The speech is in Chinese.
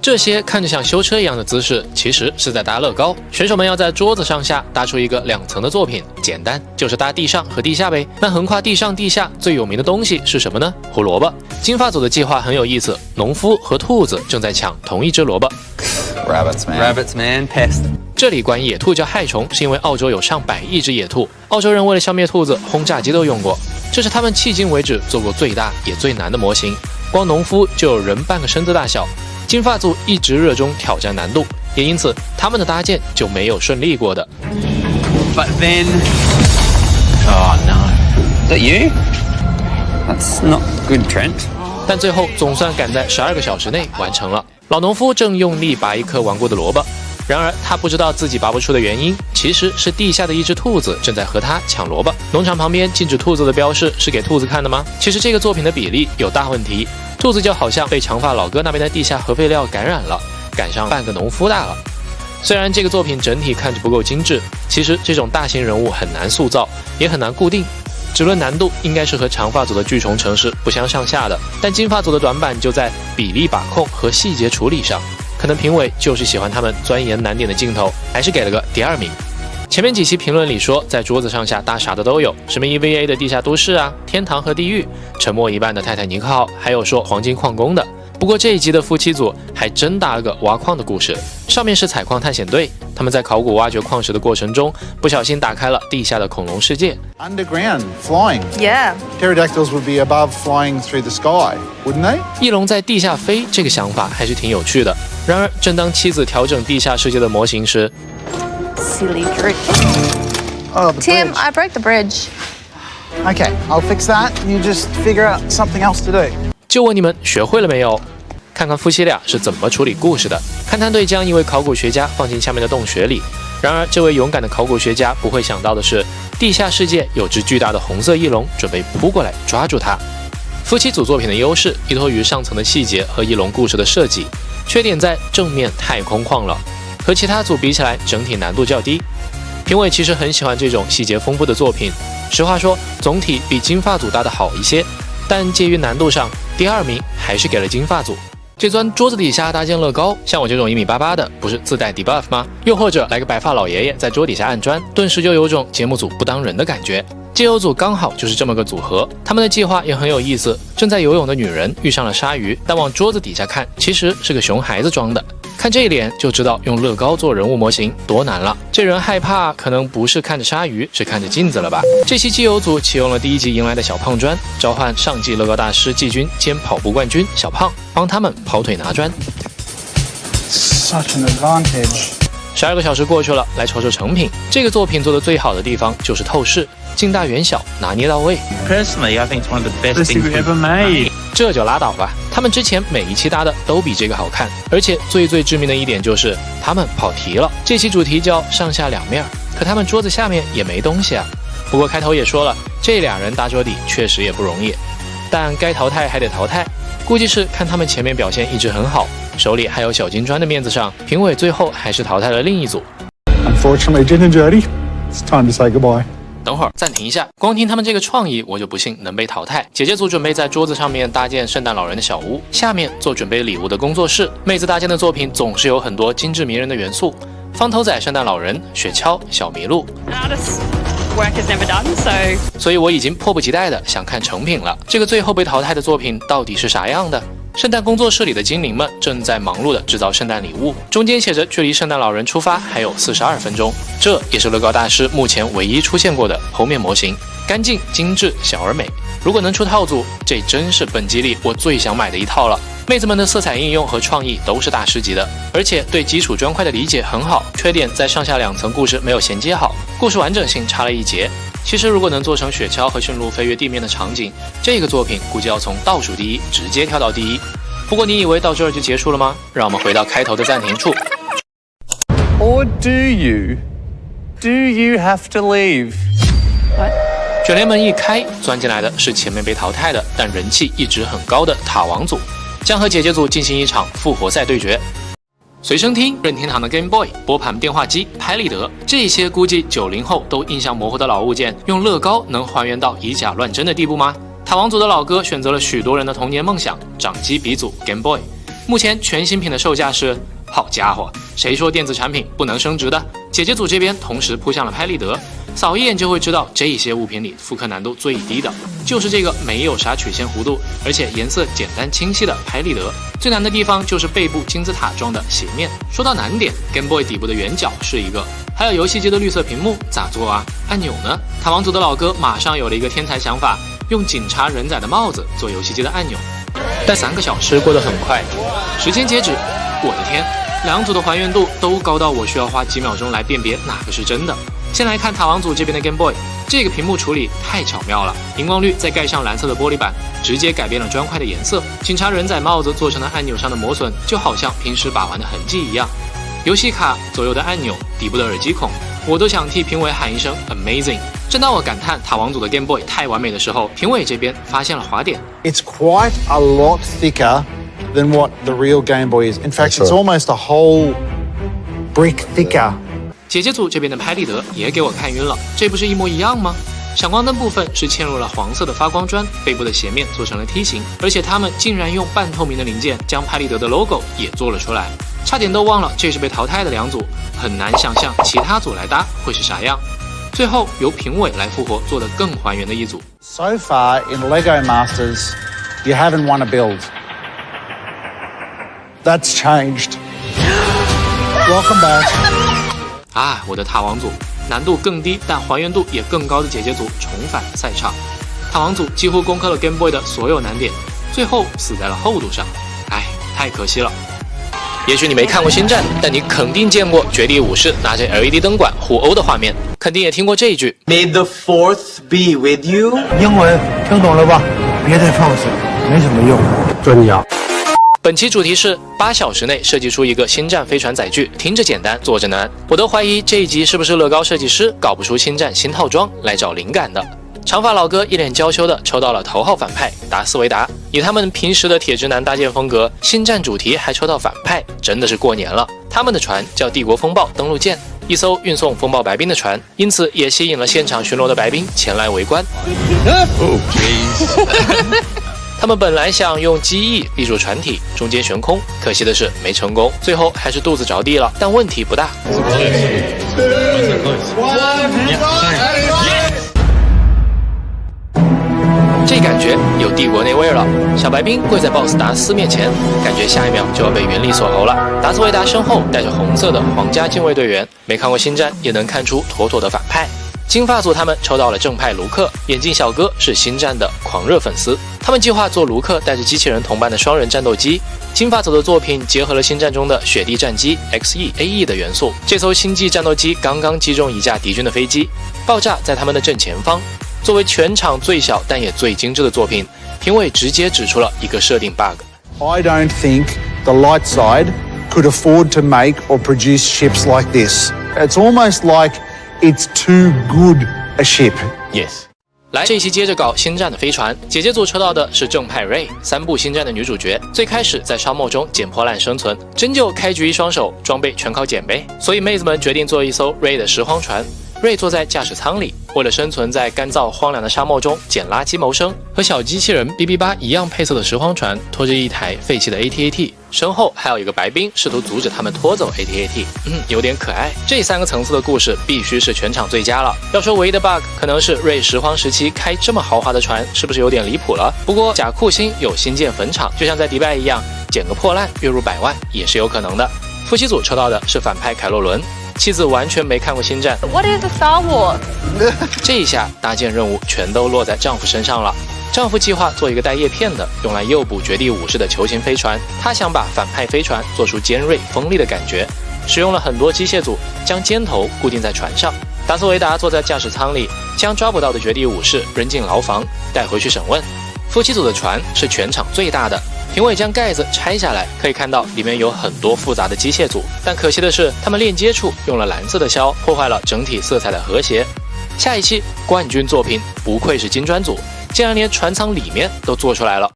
这些看着像修车一样的姿势，其实是在搭乐高。选手们要在桌子上下搭出一个2层的作品，简单就是搭地上和地下呗。那横跨地上地下最有名的东西是什么呢？胡萝卜。金发组的计划很有意思，农夫和兔子正在抢同一只萝卜。Rabbits, man, pest. 这里管野兔叫害虫，是因为澳洲有上百亿只野兔，澳洲人为了消灭兔子，轰炸机都用过。这是他们迄今为止做过最大也最难的模型，光农夫就有人半个身子大小。金发组一直热衷挑战难度，也因此他们的搭建就没有顺利过的。But then... Oh, no. Is that you? That's not good, Trent. 但最后总算赶在12个小时内完成了。老农夫正用力拔一颗顽固的萝卜，然而他不知道自己拔不出的原因，其实是地下的一只兔子正在和他抢萝卜。农场旁边禁止兔子的标示是给兔子看的吗？其实这个作品的比例有大问题，兔子就好像被长发老哥那边的地下核废料感染了，赶上半个农夫大了。虽然这个作品整体看着不够精致，其实这种大型人物很难塑造，也很难固定。只论难度，应该是和长发组的巨虫城市不相上下的，但金发组的短板就在比例把控和细节处理上，可能评委就是喜欢他们钻研难点的镜头，还是给了个第2名。前面几期评论里说，在桌子上下搭啥的都有，什么 EVA 的地下都市啊，天堂和地狱，沉没一半的泰坦尼克号，还有说黄金矿工的。不过这一集的夫妻组还真搭了个挖矿的故事，上面是采矿探险队，他们在考古挖掘矿石的过程中，不小心打开了地下的恐龙世界。Underground, flying. Yeah. Pterodactyls would be above flying through the sky, wouldn't they? 翼龙在地下飞，这个想法还是挺有趣的。然而，正当妻子调整地下世界的模型时 Silly trick. Oh, the Tim, bridge. I broke the bridge. Okay, I'll fix that. You just figure out something else to do. 就问你们学会了没有？看看夫妻俩是怎么处理故事的。勘探队将一位考古学家放进下面的洞穴里，然而这位勇敢的考古学家不会想到的是，地下世界有只巨大的红色翼龙准备扑过来抓住他。夫妻组作品的优势依托于上层的细节和翼龙故事的设计，缺点在正面太空旷了，和其他组比起来整体难度较低。评委其实很喜欢这种细节丰富的作品，实话说总体比金发组搭的好一些，但介于难度上，第2名还是给了金发组。这钻桌子底下搭建乐高，像我这种1.88米的，不是自带 debuff 吗？又或者来个白发老爷爷在桌底下按砖，顿时就有种节目组不当人的感觉。街友组刚好就是这么个组合，他们的计划也很有意思。正在游泳的女人遇上了鲨鱼，但往桌子底下看，其实是个熊孩子装的。看这一脸就知道用乐高做人物模型多难了。这人害怕可能不是看着鲨鱼，是看着镜子了吧？这期基友组启用了第1集迎来的小胖砖，召唤上季乐高大师季军兼跑步冠军小胖，帮他们跑腿拿砖。Such an advantage. 12个小时过去了，来瞅瞅成品。这个作品做的最好的地方就是透视，近大远小，拿捏到位。 Personally, I think it's one of the best Best things thing we've we've ever made. 这就拉倒吧，他们之前每一期搭的都比这个好看，而且最致命的一点就是他们跑题了。这期主题叫上下两面，可他们桌子下面也没东西啊。不过开头也说了，这俩人搭桌底确实也不容易，但该淘汰还得淘汰。估计是看他们前面表现一直很好，手里还有小金砖的面子上，评委最后还是淘汰了另一组。 Unfortunately, Jen and Jody, it's time to say goodbye. 等会儿暂停一下，光听他们这个创意，我就不信能被淘汰。姐姐组准备在桌子上面搭建圣诞老人的小屋，下面做准备礼物的工作室。妹子搭建的作品总是有很多精致迷人的元素，方头仔圣诞老人、雪橇、小麋鹿。Work has never done, so 所以我已经迫不及待的想看成品了。这个最后被淘汰的作品到底是啥样的？圣诞工作室里的精灵们正在忙碌地制造圣诞礼物，中间写着距离圣诞老人出发还有42分钟。这也是乐高大师目前唯一出现过的剖面模型，干净、精致、小而美。如果能出套组，这真是本集里我最想买的一套了。妹子们的色彩应用和创意都是大师级的，而且对基础砖块的理解很好。缺点在上下两层故事没有衔接好，故事完整性差了一截。其实如果能做成雪橇和驯鹿飞越地面的场景，这个作品估计要从倒数第一直接跳到第一。不过你以为到这儿就结束了吗？让我们回到开头的暂停处。 Or do you? Do you have to leave? 卷帘门一开，钻进来的是前面被淘汰的但人气一直很高的塔王组，将和姐姐组进行一场复活赛对决。随身听、任天堂的 Game Boy、波盘电话机、拍立得，这些估计90后都印象模糊的老物件，用乐高能还原到以假乱真的地步吗？塔王组的老哥选择了许多人的童年梦想——掌机鼻祖 Game Boy。目前全新品的售价是，好家伙，谁说电子产品不能升值的？姐姐组这边同时扑向了拍立得，扫一眼就会知道，这些物品里复刻难度最低的就是这个没有啥曲线弧度，而且颜色简单清晰的拍立得。最难的地方就是背部金字塔状的斜面。说到难点 ，Game Boy 底部的圆角是一个，还有游戏机的绿色屏幕咋做啊？按钮呢？塔王组的老哥马上有了一个天才想法，用警察人仔的帽子做游戏机的按钮。但3个小时过得很快，时间截止，我的天，2组的还原度都高到我需要花几秒钟来辨别哪个是真的。先来看塔王组这边的 Game Boy， 这个屏幕处理太巧妙了，荧光绿再盖上蓝色的玻璃板，直接改变了砖块的颜色。警察人仔帽子做成了按钮上的磨损，就好像平时把玩的痕迹一样。游戏卡、左右的按钮、底部的耳机孔，我都想替评委喊一声 Amazing。正当我感叹塔王组的 Game Boy 太完美的时候，评委这边发现了滑点。It's quite a lot thicker than what the real Game Boy is. In fact, it's almost a whole brick thicker. 姐姐组这边的拍立得也给我看晕了，这不是一模一样吗？闪光灯部分是嵌入了黄色的发光砖，背部的斜面做成了梯形，而且他们竟然用半透明的零件将拍立得的 logo 也做了出来，差点都忘了这是被淘汰的2组，很难想象其他组来搭会是啥样。最后由评委来复活，做得更还原的一组。So far in LEGO Masters, you haven't won a build. That's changed. Welcome back. 啊，我的塔王组，难度更低但还原度也更高的姐姐组重返赛场。塔王组几乎攻克了 Game Boy 的所有难点，最后死在了厚度上，哎，太可惜了。也许你没看过星战，但你肯定见过绝地武士拿着 LED 灯管互殴的画面，肯定也听过这一句 May the fourth be with you。英文听懂了吧？别再放肆，没什么用。真要。本期主题是8小时内设计出一个星战飞船载具，听着简单，做着难。我都怀疑这一集是不是乐高设计师搞不出星战新套装来找灵感的。长发老哥一脸娇羞的抽到了头号反派达斯维达，以他们平时的铁直男搭建风格，星战主题还抽到反派，真的是过年了。他们的船叫帝国风暴登陆舰，一艘运送风暴白兵的船，因此也吸引了现场巡逻的白兵前来围观。他们本来想用机翼立住船体，中间悬空，可惜的是没成功，最后还是肚子着地了，但问题不大。这感觉有帝国那味儿了。小白兵跪在 BOSS 达斯面前，感觉下一秒就要被原力锁喉了。达斯维达身后带着红色的皇家禁卫队员，没看过星战也能看出妥妥的反派。金发组他们抽到了正派卢克，眼镜小哥是星战的狂热粉丝，他们计划做卢克带着机器人同伴的双人战斗机。金发组的作品结合了星战中的雪地战机 XE、AE 的元素，这艘星际战斗机刚刚击中一架敌军的飞机，爆炸在他们的正前方。作为全场最小但也最精致的作品，评委直接指出了一个设定 bug。 I don't think the light side could afford to make or produce ships like this. It's almost like it's too good a ship. Yes. 来，这一期接着搞星战的飞船，姐姐组抽到的是正派 Rey，3部星战的女主角。最开始在沙漠中捡破烂生存，真就开局一双手，装备全靠捡呗。所以妹子们决定做一艘 Rey 的拾荒船。Rey 坐在驾驶舱里，为了生存在干燥荒凉的沙漠中捡垃圾谋生。和小机器人 BB8 一样配色的拾荒船拖着一台废弃的 AT-AT， 身后还有一个白兵试图阻止他们拖走 AT-AT， 有点可爱。这3个层次的故事必须是全场最佳了。要说唯一的 bug， 可能是 Rey 拾荒时期开这么豪华的船，是不是有点离谱了？不过假库星有新建坟场，就像在迪拜一样，捡个破烂月入100万也是有可能的。夫妻组抽到的是反派凯洛伦。妻子完全没看过星战 What is a Star Wars？ 这一下搭建任务全都落在丈夫身上了。丈夫计划做一个带叶片的，用来诱捕绝地武士的球形飞船。他想把反派飞船做出尖锐锋利的感觉，使用了很多机械组将尖头固定在船上。达斯维达坐在驾驶舱里，将抓捕到的绝地武士扔进牢房，带回去审问。夫妻组的船是全场最大的，评委将盖子拆下来，可以看到里面有很多复杂的机械组，但可惜的是，他们链接处用了蓝色的销，破坏了整体色彩的和谐。下一期冠军作品不愧是金砖组，竟然连船舱里面都做出来了。